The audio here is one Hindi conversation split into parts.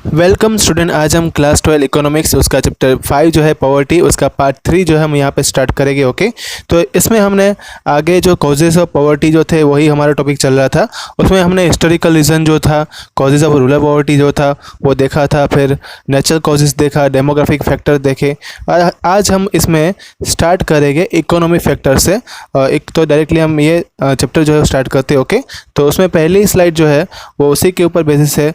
Welcome student. आज हम क्लास 12 इकोनॉमिक्स उसका चैप्टर 5 जो है पॉवर्टी उसका पार्ट 3 जो है हम यहाँ पे स्टार्ट करेंगे। ओके, तो इसमें हमने आगे जो कॉजेज़ ऑफ पॉवर्टी जो थे वही हमारा टॉपिक चल रहा था। उसमें हमने हिस्टोरिकल रीज़न जो था, कॉजेज़ ऑफ रूरल पॉवर्टी जो था वो देखा था, फिर नेचुरल कॉजेज़ देखा, डेमोग्राफिक फैक्टर देखे। आज हम इसमें स्टार्ट करेंगे इकोनॉमिक फैक्टर से। एक तो डायरेक्टली हम ये चैप्टर जो है स्टार्ट करते हैं। ओके, तो उसमें पहली स्लाइड जो है वो उसी के ऊपर बेसिस है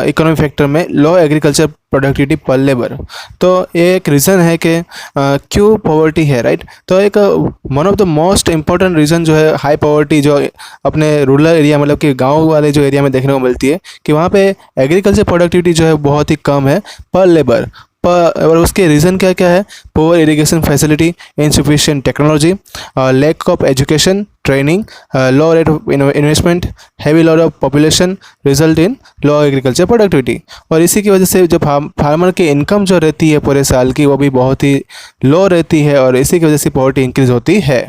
इकोनॉमिक फैक्टर में लो एग्रीकल्चर प्रोडक्टिविटी पर लेबर। तो ये एक रीज़न है कि क्यों पॉवर्टी है, राइट। तो एक one of the most important reason जो है हाई पॉवर्टी जो अपने रूरल एरिया मतलब कि गांव वाले जो एरिया में देखने को मिलती है कि वहाँ पे एग्रीकल्चर प्रोडक्टिविटी जो है बहुत ही कम है पर लेबर। और उसके रीज़न क्या क्या है? Poor irrigation facility, insufficient technology, lack of education training, low rate of investment, heavy loss of population result in low agriculture productivity. और इसी की वजह से जो फार्मर की इनकम जो रहती है पूरे साल की वो भी बहुत ही लो रहती है और इसी की वजह से पॉवर्टी इंक्रीज होती है।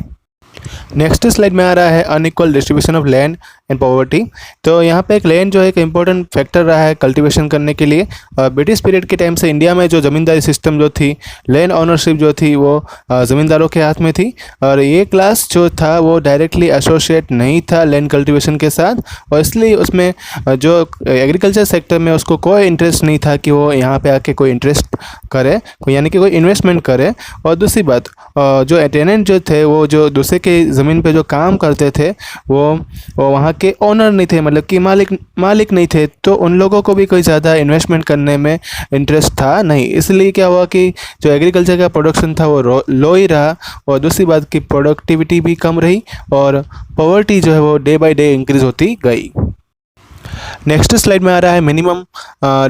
नेक्स्ट स्लाइड में आ रहा है unequal distribution of land and poverty. तो यहाँ पे एक लैंड जो है एक इम्पोर्टेंट फैक्टर रहा है कल्टीवेशन करने के लिए। ब्रिटिश पीरियड के टाइम से इंडिया में जो ज़मींदारी सिस्टम जो थी, लैंड ओनरशिप जो थी वो ज़मींदारों के हाथ में थी और ये क्लास जो था वो डायरेक्टली एसोसिएट नहीं था लैंड कल्टीवेशन के साथ और इसलिए उसमें जो एग्रीकल्चर सेक्टर में उसको कोई इंटरेस्ट नहीं था कि वो यहाँ पे आके कोई इंटरेस्ट करे, यानी कि कोई इन्वेस्टमेंट करे। और दूसरी बात, जो टेनेंट जो थे वो जो दूसरे के ज़मीन पे जो काम करते थे वो वहाँ के ओनर नहीं थे, मतलब कि मालिक नहीं थे, तो उन लोगों को भी कोई ज़्यादा इन्वेस्टमेंट करने में इंटरेस्ट था नहीं। इसलिए क्या हुआ कि जो एग्रीकल्चर का प्रोडक्शन था वो लो ही रहा और दूसरी बात की प्रोडक्टिविटी भी कम रही और पॉवर्टी जो है वो डे बाय डे इंक्रीज होती गई। नेक्स्ट स्लाइड में आ रहा है minimum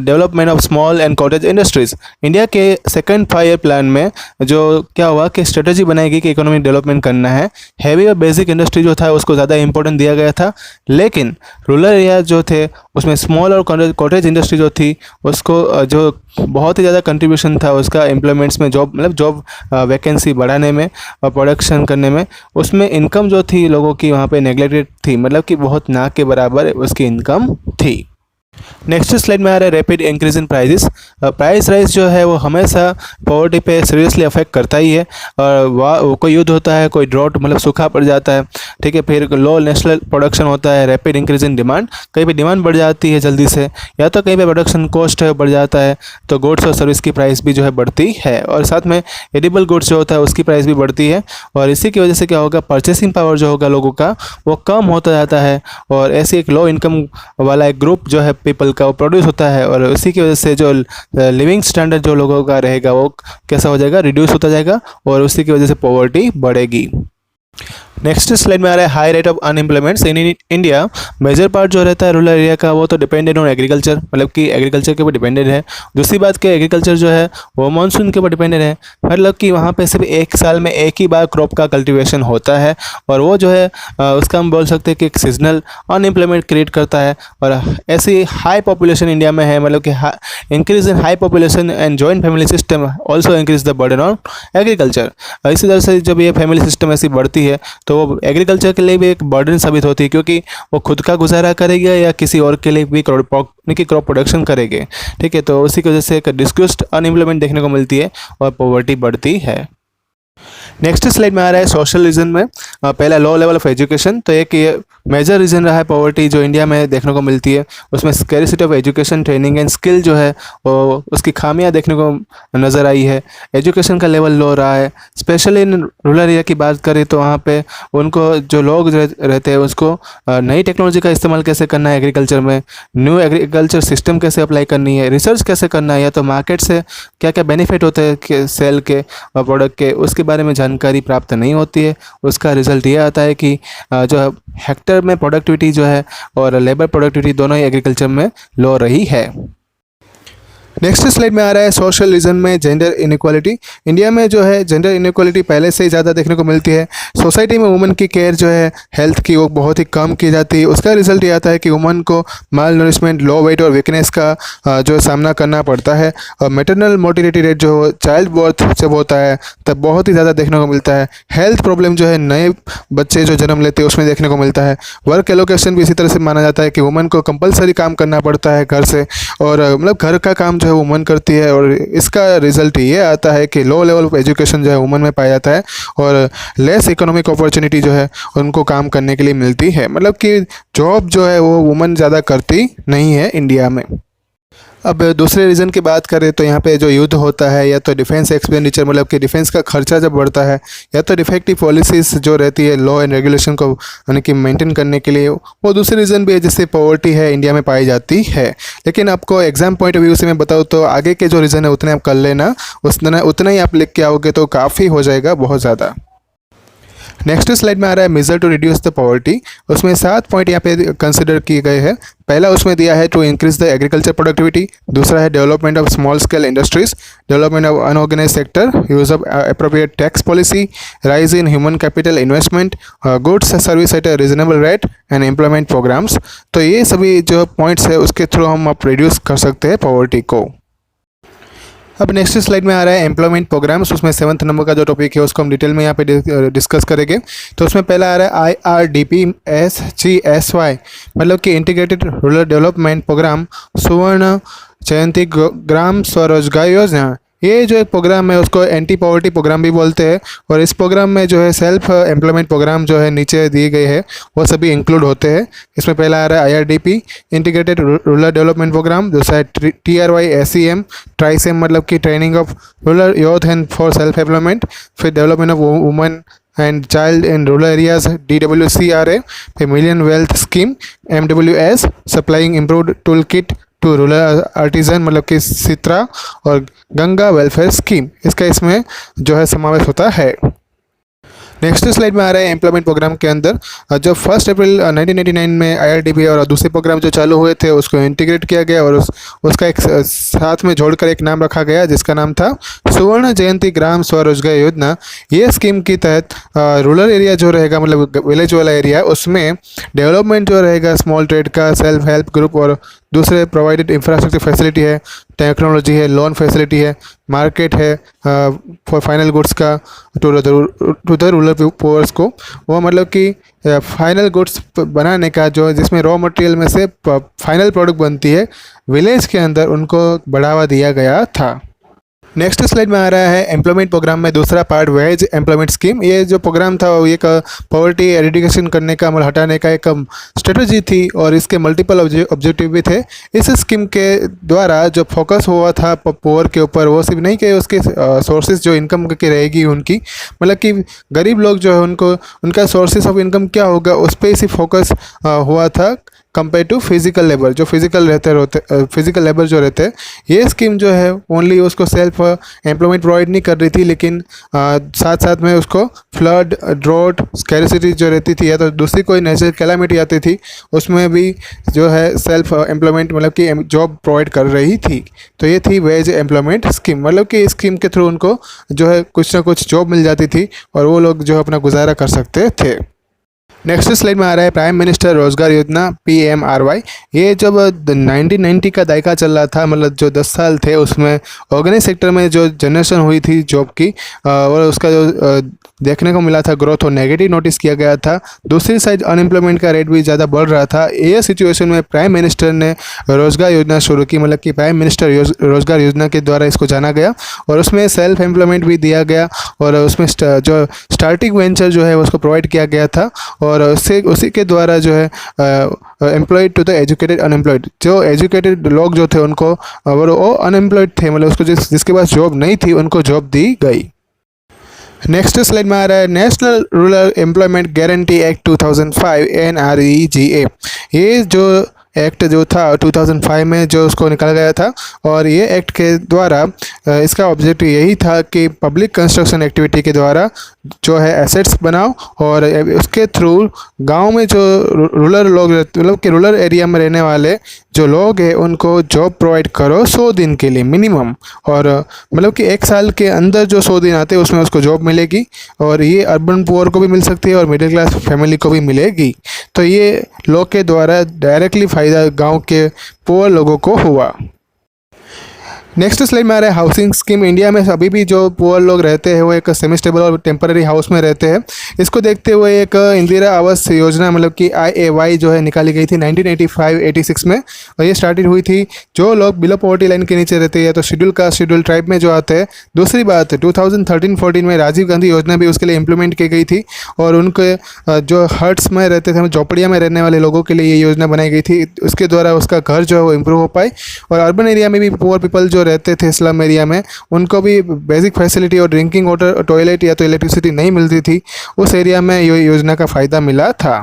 development of small and cottage industries. India के सेकंड 5 ईयर प्लान में जो क्या हुआ कि स्ट्रेटजी बनाई गई कि इकोनॉमिक डेवलपमेंट करना है। हैवी और बेसिक इंडस्ट्री जो था उसको ज़्यादा इंपॉर्टेंट दिया गया था, लेकिन रूरल एरिया जो थे उसमें स्मॉल और कॉटेज इंडस्ट्री जो थी उसको जो बहुत ही ज़्यादा कंट्रीब्यूशन था उसका एम्प्लॉयमेंट्स में, जॉब वैकेंसी बढ़ाने में और प्रोडक्शन करने में। उसमें इनकम जो थी लोगों की वहाँ पे नेग्लेक्टेड थी, मतलब कि बहुत ना के बराबर उसकी इनकम थी। नेक्स्ट स्लाइड में आ रहा है rapid increase in prices. Price rise जो है वो हमेशा पॉवर्टी पे सीरियसली अफेक्ट करता ही है और कोई युद्ध होता है, कोई ड्रॉट मतलब सूखा पड़ जाता है, ठीक है, फिर लो नेशनल प्रोडक्शन होता है, रैपिड इंक्रीज इन डिमांड, कहीं पे डिमांड बढ़ जाती है जल्दी से या तो कहीं पे प्रोडक्शन कॉस्ट है बढ़ जाता है तो गुड्स और सर्विस की प्राइस भी जो है बढ़ती है और साथ में एडिबल गुड्स जो होता है उसकी प्राइस भी बढ़ती है और इसी की वजह से क्या होगा, परचेसिंग पावर जो होगा लोगों का वो कम होता जाता है और ऐसे एक लो इनकम वाला एक ग्रुप जो है पीपल का वो प्रोड्यूस होता है और उसी की वजह से जो लिविंग स्टैंडर्ड जो लोगों का रहेगा वो कैसा हो जाएगा, रिड्यूस होता जाएगा और उसी की वजह से पॉवर्टी बढ़ेगी। नेक्स्ट स्लाइड में आ रहा है high rate of unemployment in India. Major part जो रहता है रूरल एरिया का वो तो डिपेंडेंट ऑन एग्रीकल्चर, मतलब कि एग्रीकल्चर के ऊपर डिपेंडेंट है। दूसरी बात कि एग्रीकल्चर जो है वो मानसून के ऊपर डिपेंडेंट है, मतलब कि वहाँ पे सिर्फ एक साल में एक ही बार क्रॉप का कल्टीवेशन होता है और वो जो है उसका हम बोल सकते हैं कि एक सीजनल अनएम्प्लॉयमेंट क्रिएट करता है। और ऐसी हाई पॉपुलेशन इंडिया में है, मतलब कि increase in high population and joint family system also increase the burden on agriculture. इसी तरह से जब ये फैमिली सिस्टम ऐसी बढ़ती है तो वो एग्रीकल्चर के लिए भी एक बर्डन साबित होती है, क्योंकि वो खुद का गुजारा करेगा या किसी और के लिए भी क्रॉप प्रोडक्शन करेंगे, ठीक है। तो उसी की वजह से एक डिस्क्यूस्ड अनएम्प्लॉयमेंट देखने को मिलती है और पॉवर्टी बढ़ती है। नेक्स्ट स्लाइड में आ रहा है सोशल रीजन में पहला लो लेवल ऑफ एजुकेशन। तो एक ये मेजर रीज़न रहा है पॉवर्टी जो इंडिया में देखने को मिलती है, उसमें scarcity of education training and skill जो है वो उसकी खामियां देखने को नज़र आई है। एजुकेशन का लेवल लो रहा है, स्पेशली इन रूरल एरिया की बात करें तो वहाँ पे उनको जो लोग रहते हैं उसको नई टेक्नोलॉजी का इस्तेमाल कैसे करना है एग्रीकल्चर में, न्यू एग्रीकल्चर सिस्टम कैसे अप्लाई करनी है, रिसर्च कैसे करना है, या तो मार्केट से क्या क्या बेनिफिट होते हैं सेल के और प्रोडक्ट के, उसके बारे में जानकारी प्राप्त नहीं होती है। उसका रिजल्ट ये आता है कि जो हेक्टर में प्रोडक्टिविटी जो है और लेबर प्रोडक्टिविटी दोनों ही एग्रीकल्चर में लो रही है। नेक्स्ट स्लाइड में आ रहा है सोशल रीजन में जेंडर इनइक्वालिटी। इंडिया में जो है जेंडर इनइक्वालिटी पहले से ही ज़्यादा देखने को मिलती है। सोसाइटी में वुमेन की केयर जो है हेल्थ की वो बहुत ही कम की जाती है। उसका रिजल्ट ये आता है कि वुमेन को माल नरिशमेंट, लो वेट और वीकनेस का जो सामना करना पड़ता है। और मेटरनल मोर्टिलिटी रेट जो चाइल्ड बर्थ जब होता है तब बहुत ही ज़्यादा देखने को मिलता है। हेल्थ प्रॉब्लम जो है नए बच्चे जो जन्म लेते हैं उसमें देखने को मिलता है। वर्क एलोकेशन भी इसी तरह से माना जाता है कि वुमेन को कंपलसरी काम करना पड़ता है घर से, और मतलब घर का काम जो है वुमन करती है। और इसका रिजल्ट ये आता है कि लो लेवल ऑफ एजुकेशन जो है वुमन में पाया जाता है, और लेस इकोनॉमिक अपॉर्चुनिटी जो है उनको काम करने के लिए मिलती है। मतलब कि जॉब जो है वो वुमन ज़्यादा करती नहीं है इंडिया में। अब दूसरे रीज़न की बात करें तो यहाँ पे जो युद्ध होता है या तो डिफेंस एक्सपेंडिचर, मतलब कि डिफेंस का खर्चा जब बढ़ता है, या तो डिफेक्टिव पॉलिसीज़ जो रहती है लॉ एंड रेगुलेशन को यानी कि मेंटेन करने के लिए, वो दूसरे रीज़न भी है जिससे पॉवर्टी है इंडिया में पाई जाती है। लेकिन आपको एग्जाम पॉइंट ऑफ व्यू से मैं बताऊँ तो आगे के जो रीज़न है उतने आप कर लेना, उतना ही आप लिख के आओगे तो काफ़ी हो जाएगा बहुत ज़्यादा। नेक्स्ट स्लाइड में आ रहा है measure to reduce the poverty. उसमें 7 पॉइंट यहाँ पे कंसिडर किए गए हैं। पहला उसमें दिया है to increase the agriculture productivity. दूसरा है development of small scale industries, development of unorganised sector, use of appropriate tax policy, rise in human capital investment, goods service at a reasonable rate and employment programmes. तो ये सभी जो पॉइंट्स है उसके थ्रू हम आप रिड्यूस कर सकते हैं पॉवर्टी को। अब नेक्स्ट स्लाइड में आ रहा है एम्प्लॉयमेंट प्रोग्राम्स। उसमें 7th नंबर का जो टॉपिक है उसको हम डिटेल में यहाँ पे डिस्कस करेंगे। तो उसमें पहला आ रहा है IRDP-SGSY, मतलब कि इंटीग्रेटेड रूरल डेवलपमेंट प्रोग्राम सुवर्ण जयंती ग्राम स्वरोजगार योजना। ये जो एक प्रोग्राम है उसको एंटी पॉवर्टी प्रोग्राम भी बोलते हैं, और इस प्रोग्राम में जो है सेल्फ एम्प्लॉयमेंट प्रोग्राम जो है नीचे दिए गए हैं वो सभी इंक्लूड होते हैं। इसमें पहला आ रहा है IRDP integrated rural development programme, दूसरा है TRY-SEM ट्राइसेम, मतलब कि training of rural youth and for self employment, फिर development of women and child in rural areas DWCRA, फिर million wealth scheme MWS supplying improved tool kit to rural artisan, मतलब कि सित्रा, और गंगा वेलफेयर स्कीम इसका इसमें जो है समावेश होता है। नेक्स्ट स्लाइड में आ रहा है एम्प्लॉयमेंट प्रोग्राम के अंदर जो 1 अप्रैल 1999 में IRDP और दूसरे प्रोग्राम जो चालू हुए थे उसको इंटीग्रेट किया गया, और उसका एक साथ में जोड़कर एक नाम रखा गया जिसका नाम था सुवर्ण जयंती ग्राम स्वरोजगार योजना। ये स्कीम के तहत रूरल एरिया जो रहेगा, मतलब विलेज वाला एरिया, उसमें डेवलपमेंट जो रहेगा स्मॉल ट्रेड का, सेल्फ हेल्प ग्रुप और दूसरे प्रोवाइडेड इंफ्रास्ट्रक्चर फैसिलिटी है, टेक्नोलॉजी है, लोन फैसिलिटी है, मार्केट है फॉर फाइनल गुड्स का टू द रूरल पोअर्स को, वो मतलब कि फाइनल गुड्स बनाने का जो जिसमें रॉ मटेरियल में से फाइनल प्रोडक्ट बनती है विलेज के अंदर, उनको बढ़ावा दिया गया था। नेक्स्ट स्लाइड में आ रहा है एम्प्लॉयमेंट प्रोग्राम में दूसरा पार्ट वेज एम्प्लॉयमेंट स्कीम। ये जो प्रोग्राम था वो एक पॉवर्टी एरिडिकेशन करने का, मतलब हटाने का एक स्ट्रेटजी थी, और इसके मल्टीपल ऑब्जेक्टिव भी थे। इस स्कीम के द्वारा जो फोकस हुआ था पुअर के ऊपर, वो सिर्फ नहीं कि उसके सोर्सेज जो इनकम की रहेगी उनकी, मतलब कि गरीब लोग जो है उनको उनका सोर्सेज ऑफ इनकम क्या होगा उस पर ही फोकस हुआ था कंपेयर टू फिजिकल लेबर। जो फिजिकल लेबर जो रहते हैं, ये स्कीम जो है ओनली उसको सेल्फ एम्प्लॉयमेंट प्रोवाइड नहीं कर रही थी, लेकिन साथ साथ में उसको फ्लड, ड्रॉट, स्कैरसिटी जो रहती थी या तो दूसरी कोई नेचुरल कैलामिटी आती थी उसमें भी जो है सेल्फ एम्प्लॉयमेंट, मतलब कि जॉब प्रोवाइड कर रही थी। तो ये थी वेज एम्प्लॉयमेंट स्कीम, मतलब कि इस स्कीम के थ्रू उनको जो है कुछ ना कुछ जॉब मिल जाती थी और वो लोग जो अपना गुजारा कर सकते थे। नेक्स्ट स्लाइड में आ रहा है प्राइम मिनिस्टर रोजगार योजना PMRY। ये जब 1990 का दायका चल रहा था, मतलब जो 10 साल थे, उसमें ऑर्गेनाइज सेक्टर में जो जनरेशन हुई थी जॉब की और उसका जो देखने को मिला था ग्रोथ, और नेगेटिव नोटिस किया गया था। दूसरी साइड अनएम्प्लॉयमेंट का रेट भी ज़्यादा बढ़ रहा था। ये सिचुएशन में प्राइम मिनिस्टर ने रोजगार योजना शुरू की, मतलब कि प्राइम मिनिस्टर रोजगार योजना के द्वारा इसको जाना गया, और उसमें सेल्फ एम्प्लॉयमेंट भी दिया गया, और उसमें जो स्टार्टिंग वेंचर जो है उसको प्रोवाइड किया गया था, और उसी के द्वारा जो है employed to the educated unemployed, जो एजुकेटेड लोग जो थे उनको, वो अनएम्प्लॉयड थे, मतलब उसको जिसके पास जॉब नहीं थी उनको जॉब दी गई। नेक्स्ट स्लाइड में आ रहा है national rural employment guarantee act 2005 NREGA। ये जो एक्ट जो था 2005 में जो उसको निकाला गया था, और ये एक्ट के द्वारा इसका ऑब्जेक्टिव यही था कि पब्लिक कंस्ट्रक्शन एक्टिविटी के द्वारा जो है एसेट्स बनाओ और उसके थ्रू गांव में जो रूरल लोग मतलब कि रूरल एरिया में रहने वाले जो लोग हैं उनको जॉब प्रोवाइड करो 100 दिन के लिए मिनिमम। और मतलब कि 1 साल के अंदर जो 100 दिन आते हैं उसमें उसको जॉब मिलेगी और ये अर्बन पुअर को भी मिल सकती है और मिडिल क्लास फैमिली को भी मिलेगी। तो ये लॉ के द्वारा डायरेक्टली फ़ायदा गांव के पुअर लोगों को हुआ। नेक्स्ट स्लाइड में आ रहा है हाउसिंग स्कीम। इंडिया में अभी भी जो पुअर लोग रहते हैं वो एक सेमी स्टेबल और टेम्पररी हाउस में रहते हैं। इसको देखते हुए एक इंदिरा आवास योजना मतलब कि IAY जो है निकाली गई थी 1985-86 में और ये स्टार्टेड हुई थी जो लोग बिलो पॉवर्टी लाइन के नीचे रहते हैं तो शेड्यूल कास्ट शेड्यूल ट्राइब में जो आते हैं। दूसरी बात 2013-14 में राजीव गांधी योजना भी उसके लिए इम्प्लीमेंट की गई थी और उनके जो हट्स में रहते थे झोपड़िया में रहने वाले लोगों के लिए ये योजना बनाई गई थी। उसके द्वारा उसका घर जो है वो इम्प्रूव हो पाए और अर्बन एरिया में भी पुअर पीपल जो रहते थे स्लम एरिया में उनको भी बेसिक फैसिलिटी और ड्रिंकिंग वाटर टॉयलेट या तो इलेक्ट्रिसिटी नहीं मिलती थी, उस एरिया में ये योजना का फ़ायदा मिला था।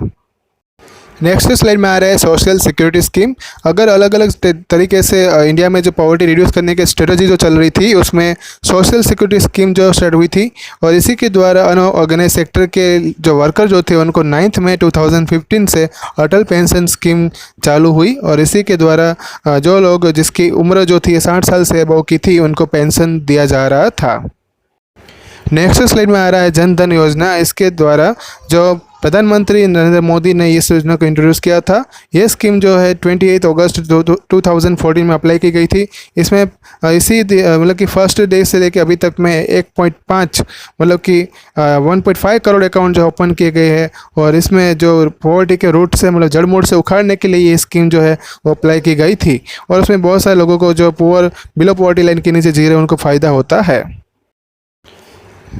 नेक्स्ट स्लाइड में आ रहा है सोशल सिक्योरिटी स्कीम। अगर अलग अलग तरीके से इंडिया में जो पॉवर्टी रिड्यूस करने की स्ट्रेटजी जो चल रही थी उसमें सोशल सिक्योरिटी स्कीम जो स्टार्ट हुई थी और इसी के द्वारा अनऑर्गेनाइज सेक्टर के जो वर्कर जो थे उनको 9 मई 2015 से अटल पेंशन स्कीम चालू हुई और इसी के द्वारा जो लोग जिसकी उम्र जो थी 60 साल से अबव की थी उनको पेंशन दिया जा रहा था। नेक्स्ट स्लाइड में आ रहा है जन धन योजना। इसके द्वारा जो प्रधानमंत्री नरेंद्र मोदी ने इस योजना को इंट्रोड्यूस किया था। ये स्कीम जो है 28 अगस्त 2014 में अप्लाई की गई थी। इसमें इसी मतलब कि फर्स्ट डे से लेकर अभी तक में 1.5 मतलब कि 1.5 करोड़ अकाउंट जो ओपन किए गए हैं और इसमें जो पॉवर्टी के रूट से मतलब जड़ मूल से उखाड़ने के लिए ये स्कीम जो है वो अप्लाई की गई थी और उसमें बहुत सारे लोगों को जो पुअर बिलो पॉवर्टी लाइन के नीचे जी रहे उनको फ़ायदा होता है।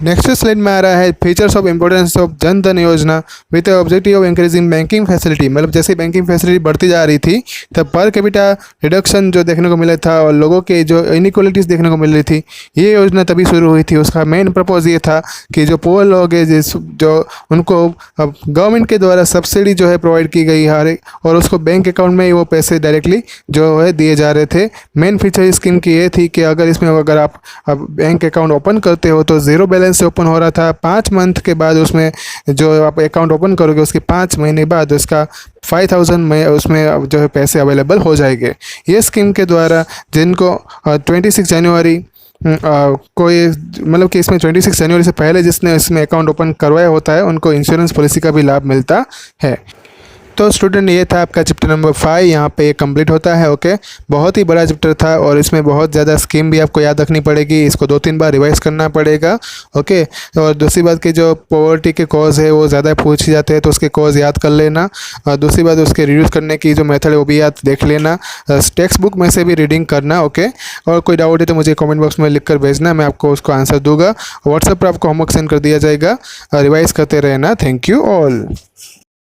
नेक्स्ट स्लाइड में आ रहा है features of importance of Jan Dhan योजना with objective of increasing banking facility. मतलब जैसे बैंकिंग फैसिलिटी बढ़ती जा रही थी तब पर कैपिटा रिडक्शन जो देखने को मिला था और लोगों के जो इनइक्वालिटीज़ देखने को मिल रही थी ये योजना तभी शुरू हुई थी। उसका मेन पर्पज़ ये था कि जो पुअर लोग हैं जो उनको गवर्नमेंट के द्वारा सब्सिडी जो है प्रोवाइड की गई हर एक और उसको बैंक अकाउंट में ही वो पैसे डायरेक्टली जो है दिए जा रहे थे। मेन फीचर इस स्कीम की ये थी कि अगर आप बैंक अकाउंट ओपन करते हो तो ज़ीरो बैलेंस से ओपन हो रहा था। 5 मंथ के बाद उसमें जो आप अकाउंट ओपन करोगे उसके 5 महीने बाद उसका 5000 में उसमें जो है पैसे अवेलेबल हो जाएंगे। ये स्कीम के द्वारा जिनको 26 जनवरी कोई मतलब कि इसमें 26 जनवरी से पहले जिसने इसमें अकाउंट ओपन करवाया होता है उनको इंश्योरेंस पॉलिसी का भी लाभ मिलता है। तो स्टूडेंट ये था आपका चैप्टर नंबर 5, यहाँ पे कंप्लीट होता है। ओके, बहुत ही बड़ा चैप्टर था और इसमें बहुत ज़्यादा स्कीम भी आपको याद रखनी पड़ेगी, इसको 2-3 बार रिवाइज करना पड़ेगा। ओके, और दूसरी बात कि जो पॉवर्टी के कॉज है वो ज़्यादा पूछे जाते हैं तो उसके कॉज याद कर लेना। और दूसरी बात उसके रिड्यूस करने की जो मेथड है वो भी याद देख लेना, टेक्स्ट बुक में से भी रीडिंग करना। ओके, और कोई डाउट है तो मुझे कॉमेंट बॉक्स में लिख कर भेजना, मैं आपको उसको आंसर दूंगा। व्हाट्सएप पर आपको होमवर्क सेंड कर दिया जाएगा, रिवाइज करते रहना। Thank you all.